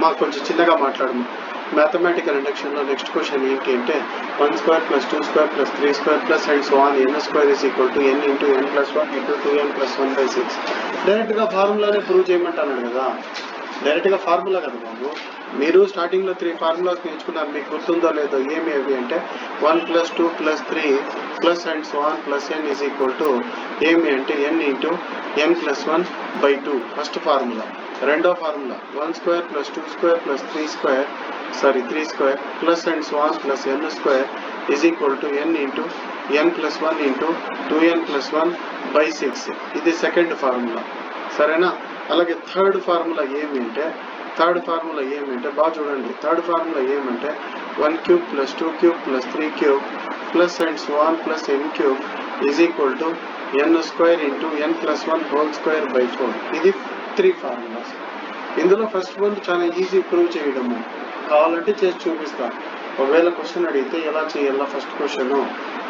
మాకు కొంచెం చిన్నగా మాట్లాడము. మ్యాథమెటికల్ ఇండక్షన్లో నెక్స్ట్ క్వశ్చన్ ఏంటి అంటే 1² + 2² + 3² and so on n² = n × n + 1 × 2n + 1/6. డైరెక్ట్గా ఫార్ములానే ప్రూవ్ చేయమంటున్నాడు కదా. డైరెక్ట్గా ఫార్ములా కదా బాబు. మీరు స్టార్టింగ్లో 3 ఫార్ములాస్ నేర్చుకున్నారు, మీకు గుర్తుందో లేదో. ఏమి అవి అంటే 1 + 2 + 3 అండ్ సో ఆన్ n ఏమి అంటే n × n + 1/2 ఫస్ట్ ఫార్ములా. రెండో formula 1² + 2² + 3² and so on n² n × n + 1 × 2n + 1/6. ఇది సెకండ్ ఫార్ములా, సరేనా. అలాగే థర్డ్ ఫార్ములా ఏమంటే బాగా చూడండి. థర్డ్ ఫార్ములా ఏమంటే 1³ + 2³ + 3³ and so on n³ n² × n + 1/2/4. ఇది 3 ఫార్ములాస్. ఇందులో ఫస్ట్ వన్ చాలా ఈజీ ప్రూవ్ చేయడము. కావాలంటే చేసి చూపిస్తా. ఒకవేళ క్వశ్చన్ అడిగితే ఎలా చేయాలా ఫస్ట్ క్వశ్చన్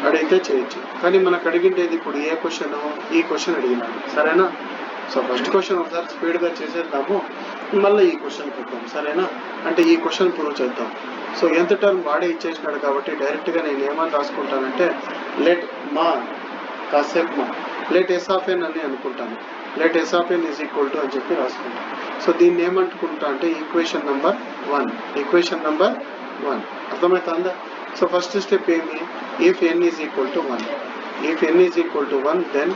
అడిగితే చేయొచ్చు. కానీ మనకు అడిగిండేది ఇప్పుడు ఏ క్వశ్చన్, ఈ క్వశ్చన్ అడిగినాడు, సరేనా. సో ఫస్ట్ క్వశ్చన్ ఒకసారి స్పీడ్గా చేసేద్దాము, మళ్ళీ ఈ క్వశ్చన్ చూద్దాం, సరేనా. అంటే ఈ క్వశ్చన్ ప్రూవ్ చేద్దాం. సో ఎంత టర్మ్ వాడే ఇచ్చేసినాడు కాబట్టి డైరెక్ట్గా నేను ఏమని రాసుకుంటానంటే లెట్ s ఆఫ్ n అని అనుకుంటాను. లెట్ s ఆఫ్ n = అని చెప్పి రాసుకుంటాను. సో దీన్ని ఏమంటుకుంటా అంటే ఈక్వేషన్ నెంబర్ 1. అర్థమవుతుందా. సో ఫస్ట్ స్టెప్ ఏమి, if n = 1 then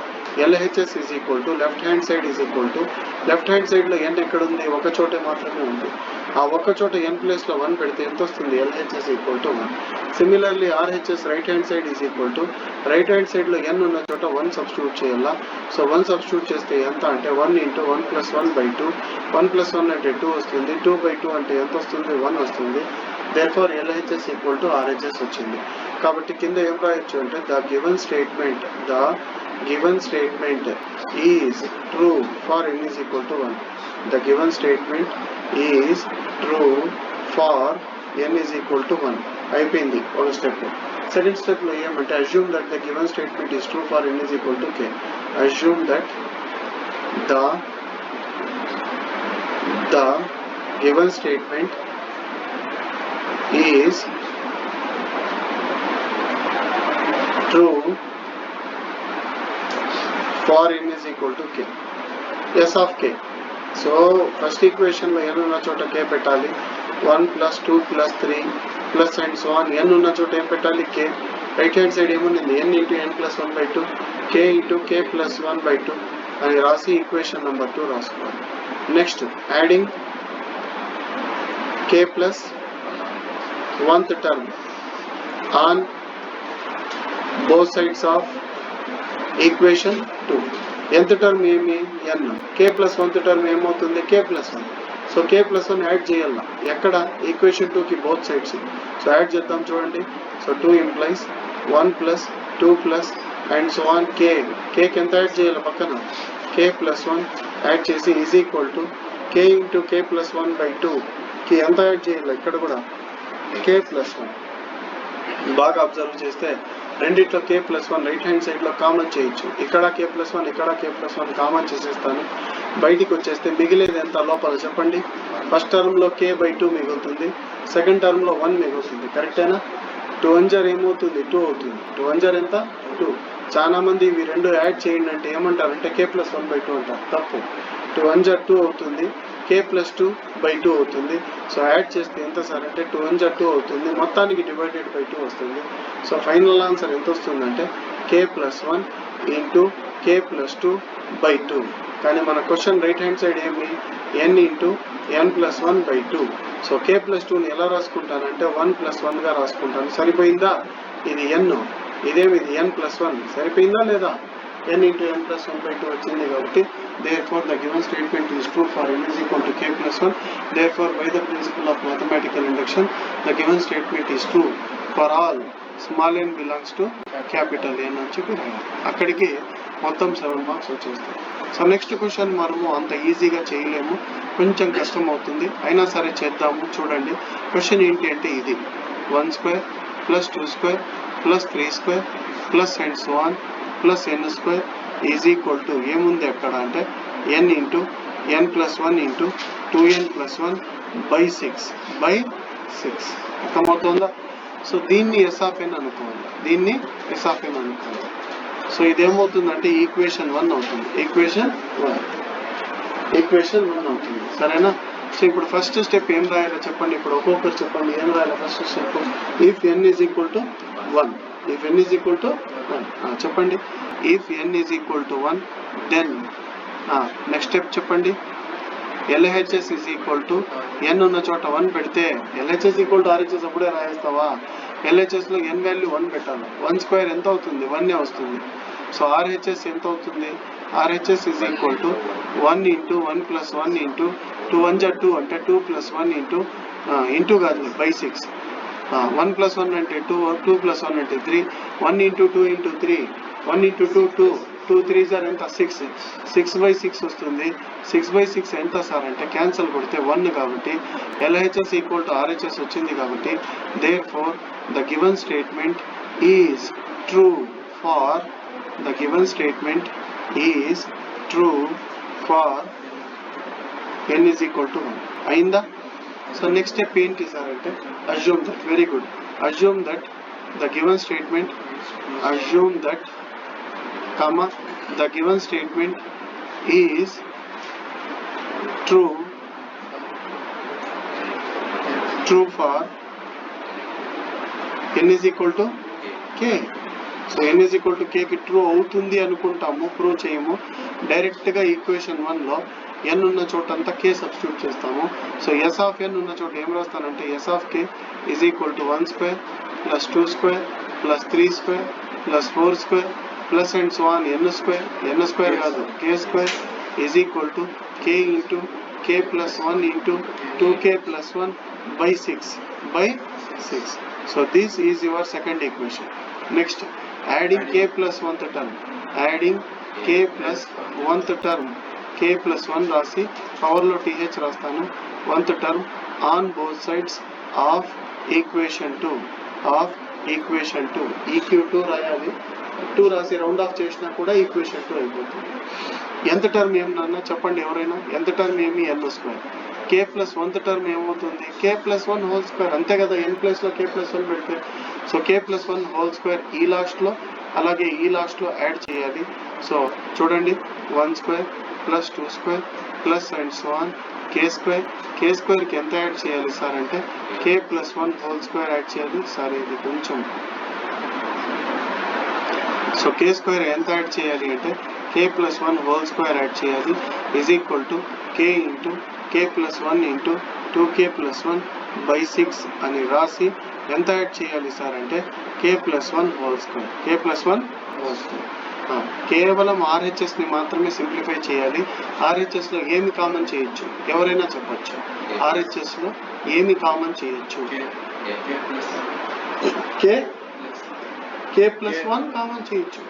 LHS left hand సైడ్లో n ఎక్కడ ఉంది, ఒక చోటే మాత్రమే ఉంది. ఆ ఒక్క చోట n ప్లేస్లో 1 పెడితే ఎంత వస్తుంది, LHS 1. Similarly RHS right hand సైడ్లో n ఉన్న చోట 1 సబ్స్టిట్యూట్ చేయాలా. సో 1 సబ్స్టిట్యూట్ చేస్తే ఎంత అంటే 1 × 1 + 1/2. 1 + 1 అంటే 2 వస్తుంది. 2/2 అంటే ఎంత వస్తుంది, 1 వస్తుంది. దేర్ఫోర్ LHS RHS వచ్చింది. కాబట్టి కింద ఏం రాయొచ్చు అంటే the given statement is true for n = 1. The given statement is true for n = 1. అయిపోయింది ఒక స్టెప్. సెకండ్ స్టెప్లో ఏమంటే assume that the given statement is true for n = k. Assume that the given statement is true for n = k. S of k. So first ఈక్వేషన్లో n ఉన్న చోట k పెట్టాలి. 1 + 2 + 3 and so on n ఉన్న చోట ఏం పెట్టాలి, k. Right hand side ఏముంది, n × n + 1/2 k × k + 1/2 అని రాసి ఈక్వేషన్ నెంబర్ 2 రాసుకోవాలి. Next adding k + 1th term on both sides of equation 2. nth term ఏమి, n. k + 1th టర్మ్ ఏమవుతుంది, k + 1. సో k + 1 యాడ్ చేయాల ఎక్కడ, ఈక్వేషన్ 2కి both sides. So add చేద్దాం చూడండి. So 2 implies 1 + 2 and so on k. కి ఎంత add చేయాలి పక్కన, k + 1 యాడ్ చేసి = k × k + 1/2 కి ఎంత యాడ్ చేయాలి, ఇక్కడ కూడా k + 1. బాగా అబ్జర్వ్ చేస్తే రెండిట్లో k + 1 రైట్ హ్యాండ్ సైడ్లో కామన్ చేయొచ్చు. ఇక్కడ k + 1 ఇక్కడ k + 1 కామన్ చేసేస్తాను. బయటికి వచ్చేస్తే మిగిలేది ఎంత లోపల చెప్పండి. ఫస్ట్ టర్మ్లో k/2 మిగులుతుంది, సెకండ్ టర్మ్లో 1 మిగులుతుంది. కరెక్టేనా. 2 1 * ఏమవుతుంది, 2 అవుతుంది. 2 1 * ఎంత, 2. చాలా మంది ఇవి రెండు యాడ్ చేయండి అంటే ఏమంటారంటే k + 1/2 అంటారు. తప్పు. 2 1 * 2 అవుతుంది, k + 2/2 అవుతుంది. సో యాడ్ చేస్తే ఎంత సార్ అంటే 2 1 * 2 అవుతుంది, మొత్తానికి డివైడెడ్ బై 2 వస్తుంది. సో ఫైనల్ ఆన్సర్ ఎంత వస్తుందంటే k + 1 × k + 2/2. కానీ మన క్వశ్చన్ రైట్ హ్యాండ్ సైడ్ ఏమి, n × n + 1/2. సో k + 2ని ఎలా రాసుకుంటానంటే 1 + 1గా రాసుకుంటాను. సరిపోయిందా. ఇది n, ఇదేమి ఇది n + 1. సరిపోయిందా లేదా. n × n + 1/2 వచ్చింది కాబట్టి therefore the given statement is true for n = k + 1. therefore by the principle of mathematical induction the given statement is true for all small n belongs to capital N అని చెప్పి రాయాలి. అక్కడికి మొత్తం 7 marks వచ్చేస్తాయి. So next question మనము అంత ఈజీగా చేయలేము, కొంచెం కష్టం అవుతుంది, అయినా సరే చేద్దాము. చూడండి క్వశ్చన్ ఏంటి అంటే ఇది 1² + 2² + 3² అండ్ సో ఆన్ n² ఏముంది అక్కడ అంటే n × n + 1 × 2n + బై 6 అర్థమవుతుందా? సో దీన్ని ఎస్ ఆఫ్ ఎన్ అనుకోవాలి, దీన్ని ఎస్ ఆఫ్ ఎన్ అనుకోవాలి. సో ఇదేమవుతుందంటే ఈక్వేషన్ 1 అవుతుంది, ఈక్వేషన్ 1 అవుతుంది. సరేనా? సో ఇప్పుడు ఫస్ట్ స్టెప్ ఏం రాయాలో చెప్పండి, ఇప్పుడు ఒక్కొక్కరు చెప్పండి ఏం రాయాలి. First step if n is equal to 1, if n is equal to 1 చెప్పండి. If n is equal to 1 then next step చెప్పండి. LHS is equal to n ఉన్న చోట 1 పెడితే LHS ఈక్వల్ టు RHS అప్పుడే రాయేస్తావా? LHS లో n వాల్యూ 1 పెట్టాలి. 1 square ఎంత అవుతుంది? 1 వస్తుంది. సో RHS ఎంత అవుతుంది? RHS is equal to 1 into 1 plus 1 into 2 1 జా 2 అంటే 2 ప్లస్ 1 ఇంటూ కాదు బై 6. 1 ప్లస్ 1 అంటే 2, 2 ప్లస్ 1 అంటే 3, 1 ఇంటూ 2 ఇంటూ 3, 1 ఇంటూ 2 2, 2 3 సార్ ఎంత 6, 6/6 వస్తుంది. 6/6 ఎంత సార్ అంటే క్యాన్సల్ కొడితే 1 కాబట్టి LHS ఈక్వల్ టు RHS వచ్చింది కాబట్టి therefore the given statement is true for the given statement is true for n is equal to 1. అయిందా? సో నెక్స్ట్ స్టెప్ ఏంటి సార్ అంటే assume that, very good, assume that the given statement, assume that comma the given statement is true for n is equal to k. So n is equal to k కి true అవుతుంది అనుకుంటాము, prove చేయము. డైరెక్ట్గా equation 1లో n ఉన్న చోటంతా k substitute చేస్తాము. So s of n ఉన్న చోట ఏం రాస్తానంటే s of k is equal to 1 square plus 2 square plus 3 square plus 4 square plus and so on n square కాదు k square is equal to k into k plus 1 into 2k plus 1 by 6. So this is your second equation. Next adding k plus 1th term, adding k plus 1th term, k plus 1 రాసి పవర్లో th రాస్తాను, 1th term on both sides of equation 2, EQ2 రాయాలి. 2 రాసి round of చేసినా కూడా equation 2 అయిపోతుంది. nth term ఏమన్నా చెప్పండి ఎవరైనా? nth టర్మ్ ఏమి? n square. k plus 1th term ఏమవుతుంది? k ప్లస్ 1 హోల్ స్క్వేర్, అంతే కదా. n ప్లస్ లో k ప్లస్ 1 పెడితే so k plus 1 whole square ఈ లాస్ట్లో అలాగే ఈ లాస్ట్లో యాడ్ చేయాలి. సో చూడండి 1 square plus 2 square plus and so on k స్క్వేర్కి ఎంత యాడ్ చేయాలి సార్ అంటే k plus 1 whole square add చేయాలి. సార్ ఇది కొంచెం, సో k స్క్వేర్ ఎంత యాడ్ చేయాలి అంటే k plus 1 whole square add చేయాలి is equal to k into k plus 1 into 2k plus 1 by 6 అని రాసి ఎంత యాడ్ చేయాలి సార్ అంటే k plus 1 whole square, k plus 1 whole square. కేవలం RHSని మాత్రమే సింప్లిఫై చేయాలి. RHSలో ఏమి కామన్ చేయొచ్చు? ఎవరైనా చెప్పచ్చు. RHSలో ఏమి కామన్ చేయొచ్చు? k ప్లస్ 1 కామన్ చేయొచ్చు.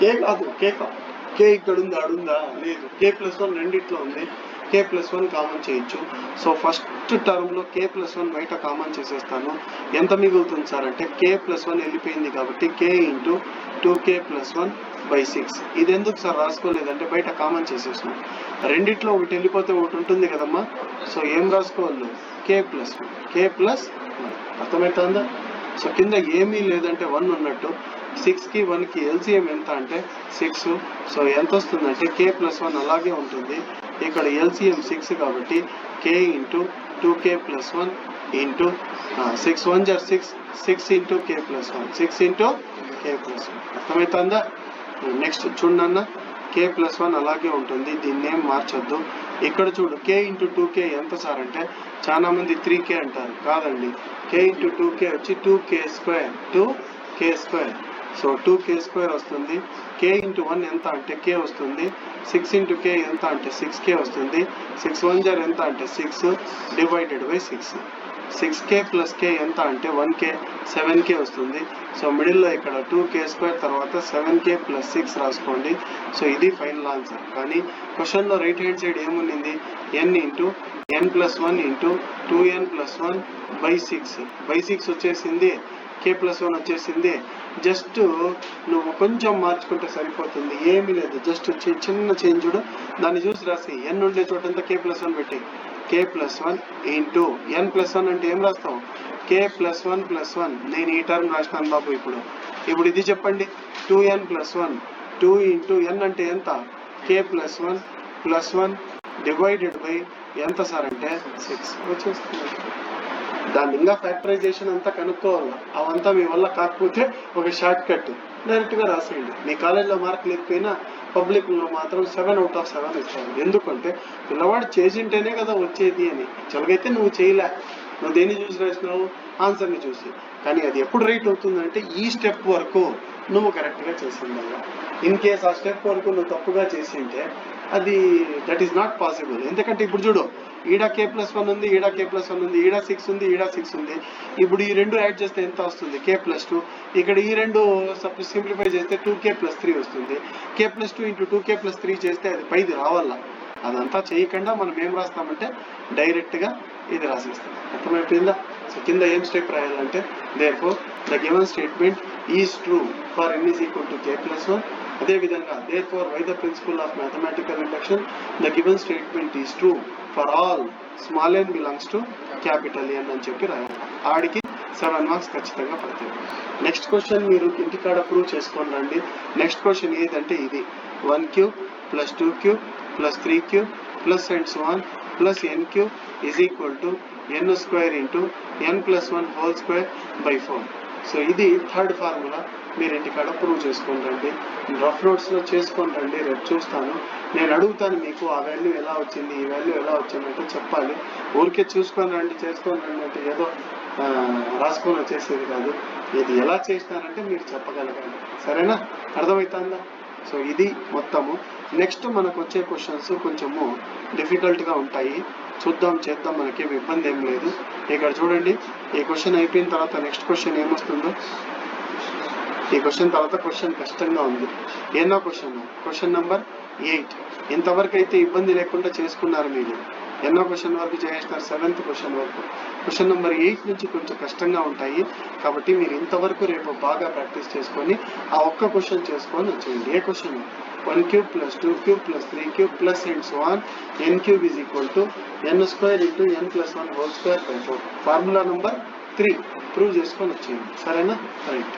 k కాదు, k ఇక్కడ ఉంది, అడుందా? లేదు. k ప్లస్ 1 రెండిట్లో ఉంది, k ప్లస్ 1 కామన్ చేయొచ్చు. సో ఫస్ట్ టర్మ్లో k ప్లస్ 1 బయట కామన్ చేసేస్తాను. ఎంత మిగులుతుంది సార్ అంటే k ప్లస్ 1 వెళ్ళిపోయింది కాబట్టి k into 2k plus 1 by 6. ఇది ఎందుకు సార్ రాసుకోలేదంటే బయట కామన్ చేసేసినాం. రెండిట్లో ఒకటి వెళ్ళిపోతే ఒకటి ఉంటుంది కదమ్మా. సో ఏం రాసుకోవాలి? k plus 1. అర్థమవుతుందా? సో కింద ఏమీ లేదంటే 1 ఉన్నట్టు. 6కి 1కి LCM ఎంత అంటే 6. సో ఎంత వస్తుందంటే k ప్లస్ 1 అలాగే ఉంటుంది. ఇక్కడ LCM 6 కాబట్టి k into 2k plus 1 into 6 1 జర్ 6 into k plus 1, 6 into k plus 1. అర్థమవుతుందా? నెక్స్ట్ చూడన్న k ప్లస్ 1 అలాగే ఉంటుంది, దీన్ని ఏం మార్చొద్దు. ఇక్కడ చూడు k ఇంటూ 2k ఎంత సార్ అంటే చాలా మంది 3k అంటారు, కాదండి. k ఇంటూ 2k వచ్చి 2k square. So 2k square వస్తుంది. k ఇంటూ 1 ఎంత అంటే k వస్తుంది. 6 ఇంటూ k ఎంత అంటే 6k వస్తుంది. 6 1 జర్ ఎంత అంటే 6 divided by 6. 6k plus k ఎంత అంటే 1k, 7k వస్తుంది. సో మిడిల్లో ఇక్కడ 2k స్క్వేర్ తర్వాత 7k ప్లస్ 6 రాసుకోండి. సో ఇది ఫైనల్ ఆన్సర్. కానీ క్వశ్చన్లో రైట్ హ్యాండ్ సైడ్ ఏముంది? n into n plus 1 into 2n plus 1 by 6 వచ్చేసింది. k ప్లస్ 1 వచ్చేసింది. జస్ట్ నువ్వు కొంచెం మార్చుకుంటే సరిపోతుంది, ఏమీ లేదు. జస్ట్ చిన్న చేంజ్ దాన్ని చూసి రాసి n ఉండే చోటంతా k ప్లస్ 1 పెట్టి కే ప్లస్ 1 ఇంటూ ఎన్ ప్లస్ 1 అంటే ఏం రాస్తాం? కే ప్లస్ 1 నేను ఈ టర్మ్ రాసినాను బాబు. ఇప్పుడు ఇది చెప్పండి. 2n ప్లస్ 1 2 ఇంటూ ఎన్ అంటే ఎంత? కే ప్లస్ 1 డివైడెడ్ బై ఎంత సార్ అంటే 6 వచ్చేస్తుంది. దాన్ని ఇంకా ఫ్యాక్టరైజేషన్ అంతా కనుక్కోవాలి. అవంతా మీ వల్ల కాకపోతే ఒక షార్ట్ కట్ డైరెక్ట్గా రాసేయండి. మీ కాలేజ్లో మార్క్ లేకపోయినా పబ్లిక్లో మాత్రం 7 out of 7 ఇస్తారు. ఎందుకంటే పిల్లవాడు చేసింటేనే కదా వచ్చేది అని. చలగైతే నువ్వు చేయలే, నువ్వు దేన్ని చూసి రాసినావు? ఆన్సర్ని చూసి. కానీ అది ఎప్పుడు రైట్ అవుతుందంటే ఈ స్టెప్ వరకు నువ్వు కరెక్ట్గా చేసిందల్లా. ఇన్ కేస్ ఆ స్టెప్ వరకు నువ్వు తప్పుగా చేసింటే అది దట్ ఈస్ నాట్ పాసిబుల్. ఎందుకంటే ఇప్పుడు చూడు, ఈడ కే ప్లస్ 1 ఉంది, ఈడ కే ప్లస్ 1 ఉంది, ఈడ 6 ఉంది, ఈడ 6 ఉంది. ఇప్పుడు ఈ రెండు యాడ్ చేస్తే ఎంత వస్తుంది? కే ప్లస్ 2. ఇక్కడ ఈ రెండు సింప్లిఫై చేస్తే 2k ప్లస్ 3 వస్తుంది. కే ప్లస్ 2 ఇంటూ 2k ప్లస్ 3 చేస్తే అది పైది రావాల. అదంతా చేయకుండా మనం ఏం రాస్తామంటే డైరెక్ట్గా ఇది రాసేస్తాం. అర్థమైపోయిందా? సో కింద ఏం స్టెప్ రాయాలంటే therefore the given statement is true for n is equal to k plus 1. అదేవిధంగా therefore by the principle of mathematical induction the given statement is true for all small n belongs to capital N అని చెప్పి రాయాలి. ఆడికి 7 marks ఖచ్చితంగా పడతాయి. Next question మీరు ఇంటికాడ prove చేసుకొని రండి. నెక్స్ట్ క్వశ్చన్ ఏదంటే ఇది 1³ plus 2³ plus 3³ plus and so on plus n³ is equal to n square into n plus 1 whole square by 4. So ఇది థర్డ్ ఫార్ములా. మీరు ఇంటికాడ ప్రూవ్ చేసుకొని రండి. రఫ్ నోట్స్లో చేసుకొని రండి. రేపు చూస్తాను. నేను అడుగుతాను మీకు ఆ వాల్యూ ఎలా వచ్చింది, ఈ వాల్యూ ఎలా వచ్చిందంటే చెప్పాలి. ఊరికే చూసుకొని రండి, చేసుకొని రండి అంటే ఏదో రాసుకొని వచ్చేసేది కాదు. ఇది ఎలా చేసినారంటే మీరు చెప్పగలగాలి. సరేనా? అర్థమవుతుందా? సో ఇది మొత్తము. నెక్స్ట్ మనకు వచ్చే క్వశ్చన్స్ కొంచెము డిఫికల్ట్గా ఉంటాయి. చూద్దాం, చేద్దాం, మనకేం ఇబ్బంది ఏం లేదు. ఇక్కడ చూడండి, ఈ క్వశ్చన్ అయిపోయిన తర్వాత నెక్స్ట్ క్వశ్చన్ ఏమొస్తుందో. ఈ క్వశ్చన్ తర్వాత క్వశ్చన్ కష్టంగా ఉంది. ఎన్నో క్వశ్చన్ నెంబర్ 8. ఇంతవరకు అయితే ఇబ్బంది లేకుండా చేసుకున్నారు మీరు. ఎన్నో క్వశ్చన్ వరకు చేసినారు? 7th క్వశ్చన్ వరకు. క్వశ్చన్ నెంబర్ 8 నుంచి కొంచెం కష్టంగా ఉంటాయి. కాబట్టి మీరు ఇంతవరకు రేపు బాగా ప్రాక్టీస్ చేసుకొని ఆ ఒక్క క్వశ్చన్ చేసుకొని వచ్చేయండి. ఏ question? 1³ plus 2³ plus 3³ plus and so on n³ is equal to n square into n plus 1 whole square by 4. Formula number 3 prove చేసుకొని వచ్చేయండి. సరేనా? రైట్.